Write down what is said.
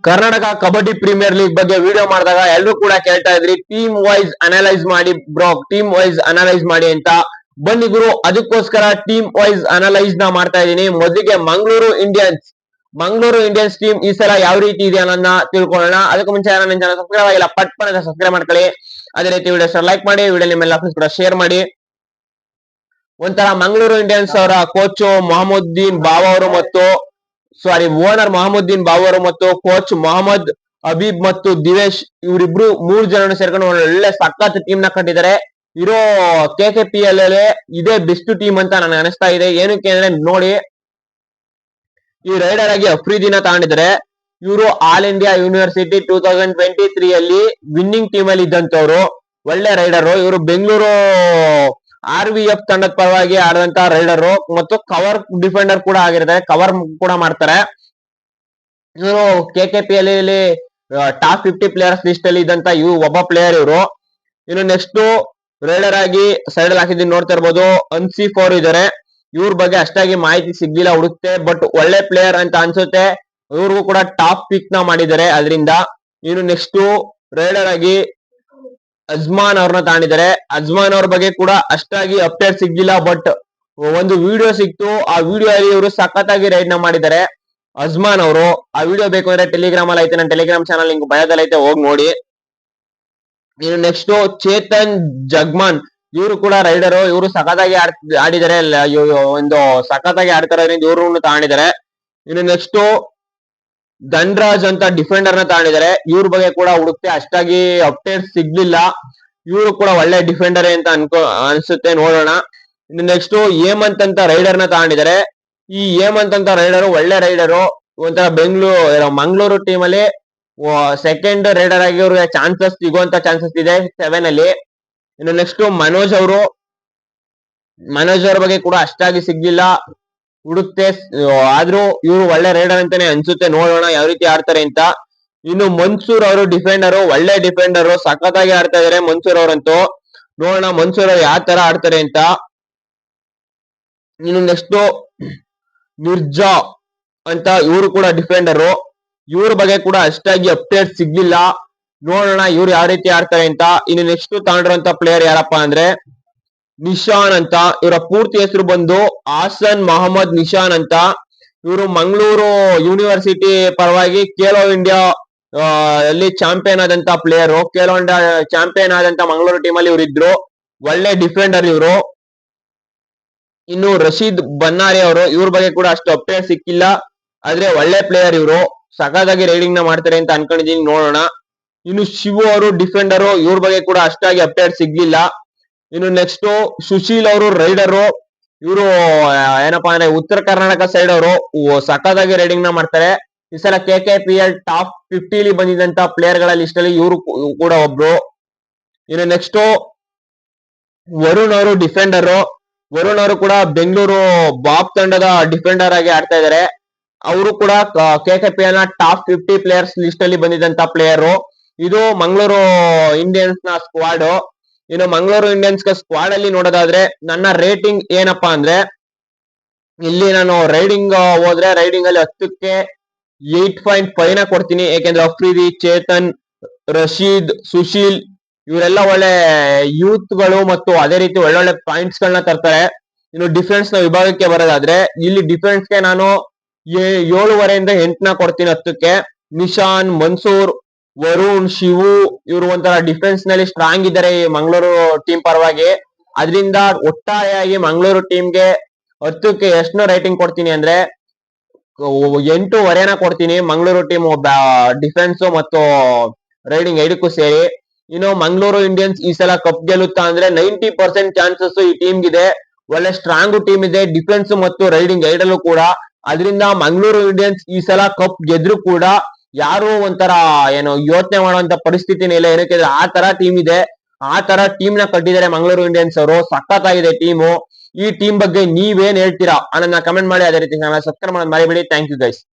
Karnataka kabaddi premier league ಬಗ್ಗೆ video ಮಾಡಿದಾಗ ಎಲ್ಲರೂ ಕೂಡ ಕೇಳ್ತಾ ಇದ್ರಿ ಟೀಮ್ ವೈಸ್ ಅನಲೈಸ್ ಮಾಡಿ ಬ್ರೋ, ಟೀಮ್ ವೈಸ್ ಅನಲೈಸ್ ಮಾಡಿ ಅಂತ. ಬನ್ನಿ ಗುರು, ಅದಕ್ಕೋಸ್ಕರ ಟೀಮ್ ವೈಸ್ ಅನಲೈಸ್ ನ ಮಾಡ್ತಾ ಇದ್ದೀನಿ. ಮೊದಲಿಗೆ ಮಂಗಳೂರು ಇಂಡಿಯನ್ಸ್ ಟೀಮ್ ಈ ಸಲ ಯಾವ ರೀತಿ ಇದೆ ಅನ್ನೋದನ್ನ ತಿಳ್ಕೊಳ್ಳೋಣ. ಅದಕ್ಕೂ ಮುಂಚೆ ನನ್ನ ಚಾನಲ್ ಸಬ್ಸ್ಕ್ರೈಬ್ ಆಗಿಲ್ಲ, ಪಟ್ ಸಬ್ಸ್ಕ್ರೈಬ್ ಮಾಡ್ಕೊಳ್ಳಿ. ಅದೇ ರೀತಿ ವಿಡಿಯೋ ಲೈಕ್ ಮಾಡಿ, ವಿಡಿಯೋ ನಿಮ್ಮೆಲ್ಲ ಫ್ರೆಂಡ್ಸ್ ಕೂಡ ಶೇರ್ ಮಾಡಿ. ಒಂಥರ ಮಂಗಳೂರು ಇಂಡಿಯನ್ಸ್ ಅವರ ಕೋಚ್ ಮೊಹಮ್ಮುದ್ದೀನ್ ಬಾವ ಅವರು ಮತ್ತು ಓನರ್ ಮೊಹಮ್ಮುದ್ದೀನ್ ಬಾವ ಅವರು ಮತ್ತು ಕೋಚ್ ಮೊಹಮ್ಮದ್ ಹಬೀಬ್ ಮತ್ತು ದಿವೇಶ್ ಇವರಿಬ್ರು 3 ಜನ ಸೇರ್ಕೊಂಡು ಒಳ್ಳೆ ಸಖತ್ ಟೀಮ್ ನ ಕಟ್ಟಿದ್ದಾರೆ. ಇರೋ KKPL ಇದೇ ಬೆಸ್ಟ್ ಟೀಮ್ ಅಂತ ನನಗೆ ಅನಿಸ್ತಾ ಇದೆ. ಏನಕ್ಕೆ ಅಂದ್ರೆ ನೋಡಿ, ಈ ರೈಡರ್ ಆಗಿ ಅಫ್ರೀದಿನ ತಗೊಂಡಿದ್ದಾರೆ. ಇವರು ಆಲ್ ಇಂಡಿಯಾ ಯೂನಿವರ್ಸಿಟಿ 2023 ಅಲ್ಲಿ ವಿನ್ನಿಂಗ್ ಟೀಮ್ ಅಲ್ಲಿ ಇದ್ದಂತವ್ರು, ಒಳ್ಳೆ ರೈಡರು. ಇವರು ಬೆಂಗಳೂರು RVF ತಂಡದ ಪರವಾಗಿ ಆಡಿದಂತ ರೈಡರು ಮತ್ತು ಕವರ್ ಡಿಫೆಂಡರ್ ಕೂಡ ಆಗಿರ್ತಾರೆ, ಕವರ್ ಕೂಡ ಮಾಡ್ತಾರೆ. ಇವರು KKPL ಟಾಪ್ 50 ಪ್ಲೇಯರ್ಸ್ ಲಿಸ್ಟ್ ಅಲ್ಲಿ ಇದ್ದಂತ ಒಬ್ಬ ಪ್ಲೇಯರ್ ಇವರು. ಇನ್ನು ನೆಕ್ಸ್ಟ್ ರೈಡರ್ ಆಗಿ ಸೈಡ್ ಅಲ್ಲಿ ಹಾಕಿದ್ದೀನಿ, ನೋಡ್ತಾ ಇರ್ಬೋದು. ಅನ್ಸಿಫ್ ಅವರು ಇದಾರೆ. ಇವ್ರ ಬಗ್ಗೆ ಅಷ್ಟಾಗಿ ಮಾಹಿತಿ ಸಿಗ್ಲಿಲ್ಲ, ಹುಡುಕ್ತೆ. ಬಟ್ ಒಳ್ಳೆ ಪ್ಲೇಯರ್ ಅಂತ ಅನ್ಸುತ್ತೆ. ಇವ್ರಿಗೂ ಕೂಡ ಟಾಪ್ ಪಿಕ್ ನ ಮಾಡಿದ್ದಾರೆ ಅದರಿಂದ. ಇನ್ನು ನೆಕ್ಸ್ಟ್ ರೈಡರ್ ಆಗಿ ಅಜ್ಮಾನ್ ಅವ್ರನ್ನ ತಗೊಂಡಿದ್ದಾರೆ. ಅಜ್ಮಾನ್ ಅವ್ರ ಬಗ್ಗೆ ಕೂಡ ಅಷ್ಟಾಗಿ ಅಪ್ಡೇಟ್ ಸಿಗ್ಲಿಲ್ಲ, ಬಟ್ ಒಂದು ವಿಡಿಯೋ ಸಿಕ್ತು. ಆ ವಿಡಿಯೋ ಅಲ್ಲಿ ಇವರು ಸಖತ್ತಾಗಿ ರೈಡ್ ನ ಮಾಡಿದ್ದಾರೆ ಅಜ್ಮಾನ್ ಅವರು. ಆ ವಿಡಿಯೋ ಬೇಕು ಅಂದ್ರೆ ಟೆಲಿಗ್ರಾಮ್ ಅಲ್ಲಿ ಐತೆ, ನನ್ನ ಟೆಲಿಗ್ರಾಮ್ ಚಾನಲ್ ಲಿಂಕ್ ಬಯೋದಲ್ಲಿ ಐತೆ, ಹೋಗಿ ನೋಡಿ. ಇನ್ನು ನೆಕ್ಸ್ಟ್ ಚೇತನ್ ಜಗ್ಮಾನ್, ಇವರು ಕೂಡ ರೈಡರು. ಇವರು ಸಖತ್ತಾಗಿ ಆಡಿದ್ದಾರೆ, ಒಂದು ಸಖತ್ತಾಗಿ ಆಡ್ತಾರೆ, ಇವ್ರನ್ನು ತಗೊಂಡಿದ್ದಾರೆ. ಇನ್ನು ನೆಕ್ಸ್ಟ್ ಧನ್ರಾಜ್ ಅಂತ ಡಿಫೆಂಡರ್ ನ ತಗೊಂಡಿದ್ದಾರೆ. ಇವ್ರ ಬಗ್ಗೆ ಕೂಡ ಹುಡುಕ್ತೆ, ಅಷ್ಟಾಗಿ ಅಪ್ಡೇಟ್ ಸಿಗ್ಲಿಲ್ಲ. ಇವರು ಕೂಡ ಒಳ್ಳೆ ಡಿಫೆಂಡರ್ ಅಂತ ಅನ್ಸುತ್ತೆ, ನೋಡೋಣ. ಇನ್ನು ನೆಕ್ಸ್ಟ್ ಹೇಮಂತ್ ಅಂತ ರೈಡರ್ ನ ತಗೊಂಡಿದ್ದಾರೆ. ಈ ಹೇಮಂತ್ ಅಂತ ರೈಡರು ಒಳ್ಳೆ ರೈಡರು. ಒಂಥರ ಮಂಗಳೂರು ಟೀಮ್ ಅಲ್ಲಿ ಸೆಕೆಂಡ್ ರೈಡರ್ ಆಗಿ ಅವ್ರಿಗೆ ಚಾನ್ಸಸ್ ಸಿಗುವಂತ ಚಾನ್ಸಸ್ ಇದೆ 7 ಅಲ್ಲಿ. ಇನ್ನು ನೆಕ್ಸ್ಟ್ ಮನೋಜ್ ಅವ್ರ ಬಗ್ಗೆ ಕೂಡ ಅಷ್ಟಾಗಿ ಸಿಗ್ಲಿಲ್ಲ, ಹುಡುಕ್ತೆ. ಆದ್ರೂ ಇವರು ಒಳ್ಳೆ ರೈಡರ್ ಅಂತಾನೆ ಅನ್ಸುತ್ತೆ, ನೋಡೋಣ ಯಾವ ರೀತಿ ಆಡ್ತಾರೆ ಅಂತ. ಇನ್ನು ಮನ್ಸೂರ್ ಅವರು ಡಿಫೆಂಡರ್, ಒಳ್ಳೆ ಡಿಫೆಂಡರ್, ಸಖತ್ತಾಗಿ ಆಡ್ತಾ ಇದಾರೆ ಮನ್ಸೂರ್ ಅವರಂತೂ. ನೋಡೋಣ ಮನ್ಸೂರ್ ಅವ್ರು ಯಾವ ತರ ಆಡ್ತಾರೆ ಅಂತ. ಇನ್ನು ನೆಕ್ಸ್ಟ್ ಮಿರ್ಜಾ ಅಂತ, ಇವರು ಕೂಡ ಡಿಫೆಂಡರು. ಇವ್ರ ಬಗ್ಗೆ ಕೂಡ ಅಷ್ಟಾಗಿ ಅಪ್ಡೇಟ್ ಸಿಗ್ಲಿಲ್ಲ, ನೋಡೋಣ ಇವ್ರು ಯಾವ ರೀತಿ ಆಡ್ತಾರೆ ಅಂತ. ಇನ್ನು ನೆಕ್ಸ್ಟ್ ತಗೊಂಡಿರುವಂತ ಪ್ಲೇಯರ್ ಯಾರಪ್ಪ ಅಂದ್ರೆ ನಿಶಾನ್ ಅಂತ. ಇವರ ಪೂರ್ತಿ ಹೆಸರು ಬಂದು ಹಾಸನ್ ಮೊಹಮ್ಮದ್ ನಿಶಾನ್ ಅಂತ. ಇವರು ಮಂಗಳೂರು ಯೂನಿವರ್ಸಿಟಿ ಪರವಾಗಿ ಖೇಲೋ ಇಂಡಿಯಾ ಅಲ್ಲಿ ಚಾಂಪಿಯನ್ ಆದಂತ ಪ್ಲೇಯರು. ಖೇಲೋ ಇಂಡಿಯಾ ಚಾಂಪಿಯನ್ ಆದಂತ ಮಂಗಳೂರು ಟೀಮ್ ಅಲ್ಲಿ ಇವರು ಇದ್ರು. ಒಳ್ಳೆ ಡಿಫೆಂಡರ್ ಇವರು. ಇನ್ನು ರಶೀದ್ ಬನ್ನಾರಿ ಅವರು, ಇವ್ರ ಬಗ್ಗೆ ಕೂಡ ಅಷ್ಟು ಅಪ್ಡೇಟ್ ಸಿಕ್ಕಿಲ್ಲ, ಆದ್ರೆ ಒಳ್ಳೆ ಪ್ಲೇಯರ್ ಇವರು. ಸಖತ್ತಾಗಿ ರೈಡಿಂಗ್ ನ ಮಾಡ್ತಾರೆ ಅಂತ ಅನ್ಕೊಂಡಿದೀನಿ, ನೋಡೋಣ. ಇನ್ನು ಶಿವು ಅವರು ಡಿಫೆಂಡರು, ಇವ್ರ ಬಗ್ಗೆ ಕೂಡ ಅಷ್ಟಾಗಿ ಅಪ್ಡೇಟ್ ಸಿಗ್ಲಿಲ್ಲ. ಇನ್ನು ನೆಕ್ಸ್ಟ್ ಸುಶೀಲ್ ಅವರು ರೈಡರು. ಇವರು ಏನಪ್ಪಾ ಅಂದ್ರೆ ಉತ್ತರ ಕರ್ನಾಟಕ ಸೈಡ್ ಅವರು, ಸಖತ್ತಾಗಿ ರೈಡಿಂಗ್ ನ ಮಾಡ್ತಾರೆ. ಈ ಸಲ KKPL ಟಾಪ್ 50 ಬಂದಿದ್ದಂತ ಪ್ಲೇಯರ್ ಗಳ ಲಿಸ್ಟ್ ಅಲ್ಲಿ ಇವರು ಕೂಡ ಒಬ್ರು. ಇನ್ನು ನೆಕ್ಸ್ಟ್ ವರುಣ್ ಅವರು ಡಿಫೆಂಡರು. ವರುಣ್ ಅವರು ಕೂಡ ಬೆಂಗಳೂರು ಬಾಬ್ ತಂಡದ ಡಿಫೆಂಡರ್ ಆಗಿ ಆಡ್ತಾ ಇದ್ದಾರೆ. ಅವರು ಕೂಡ KKPL ನ ಟಾಪ್ 50 ಪ್ಲೇಯರ್ಸ್ ಲಿಸ್ಟ್ ಅಲ್ಲಿ ಬಂದಿದ್ದಂತ ಪ್ಲೇಯರ್. ಇದು ಮಂಗಳೂರು ಇಂಡಿಯನ್ಸ್ ನ ಸ್ಕ್ವಾಡ್. ಇನ್ನು ಮಂಗಳೂರು ಇಂಡಿಯನ್ಸ್ ಸ್ಕ್ವಾಡ್ ಅಲ್ಲಿ ನೋಡೋದಾದ್ರೆ ನನ್ನ ರೇಟಿಂಗ್ ಏನಪ್ಪಾ ಅಂದ್ರೆ, ಇಲ್ಲಿ ನಾನು ರೈಡಿಂಗ್ ಹೋದ್ರೆ ರೈಡಿಂಗ್ ಅಲ್ಲಿ 10ಕ್ಕೆ 8.5 ನ ಕೊಡ್ತೀನಿ. ಯಾಕೆಂದ್ರೆ ಅಫ್ರೀದಿ, ಚೇತನ್, ರಶೀದ್, ಸುಶೀಲ್ ಇವರೆಲ್ಲ ಒಳ್ಳೆ ಯೂತ್ ಗಳು ಮತ್ತು ಅದೇ ರೀತಿ ಒಳ್ಳೊಳ್ಳೆ ಪಾಯಿಂಟ್ಸ್ ಗಳನ್ನ ತರ್ತಾರೆ. ಇನ್ನು ಡಿಫೆನ್ಸ್ ನ ವಿಭಾಗಕ್ಕೆ ಬರೋದಾದ್ರೆ ಇಲ್ಲಿ ಡಿಫೆನ್ಸ್ ಗೆ ನಾನು 7.5 ಇಂದ 8 ನ ಕೊಡ್ತೀನಿ 10ಕ್ಕೆ. ನಿಶಾನ್, ಮನ್ಸೂರ್, ವರುಣ್, ಶಿವು ಇವರು ಒಂಥರ ಡಿಫೆನ್ಸ್ ನಲ್ಲಿ ಸ್ಟ್ರಾಂಗ್ ಇದ್ದಾರೆ ಈ ಮಂಗಳೂರು ಟೀಮ್ ಪರವಾಗಿ. ಅದರಿಂದ ಒಟ್ಟಾರೆಯಾಗಿ ಮಂಗಳೂರು ಟೀಮ್ಗೆ 10ಕ್ಕೆ ಎಷ್ಟು ರೈಟಿಂಗ್ ಕೊಡ್ತೀನಿ ಅಂದ್ರೆ 8.5 ಕೊಡ್ತೀನಿ. ಮಂಗಳೂರು ಟೀಮ್ ಡಿಫೆನ್ಸ್ ಮತ್ತು ರೈಡಿಂಗ್ 2ಕ್ಕೂ ಸೇರಿ. ಇನ್ನು ಮಂಗಳೂರು ಇಂಡಿಯನ್ಸ್ ಈ ಸಲ ಕಪ್ ಗೆಲ್ಲುತ್ತಾ ಅಂದ್ರೆ 90% ಚಾನ್ಸಸ್ ಈ ಟೀಮ್ ಇದೆ. ಒಳ್ಳೆ ಸ್ಟ್ರಾಂಗ್ ಟೀಮ್ ಇದೆ ಡಿಫೆನ್ಸ್ ಮತ್ತು ರೈಡಿಂಗ್ 2ರಲ್ಲೂ ಕೂಡ. ಅದರಿಂದ ಮಂಗಳೂರು ಇಂಡಿಯನ್ಸ್ ಈ ಸಲ ಕಪ್ ಗೆದ್ರು ಕೂಡ ಯಾರು ಒಂಥರ ಯೋಚನೆ ಮಾಡುವಂತ ಪರಿಸ್ಥಿತಿನೇ ಇಲ್ಲ. ಏನಕ್ಕೆ ಆ ತರ ಟೀಮ್ ಇದೆ, ಆ ತರ ಟೀಮ್ ನ ಕಟ್ಟಿದ್ದಾರೆ ಮಂಗಳೂರು ಇಂಡಿಯನ್ಸ್ ಅವರು. ಸಖತ್ತಾಗಿದೆ ಟೀಮು. ಈ ಟೀಮ್ ಬಗ್ಗೆ ನೀವೇನ್ ಹೇಳ್ತೀರಾ ಅನ್ನೋದನ್ನ ಕಮೆಂಟ್ ಮಾಡಿ. ಅದೇ ರೀತಿ ಸಬ್ಸ್ಕ್ರೈಬ್ ಮಾಡೋದು ಮರಿಬೇಡಿ. Thank you guys.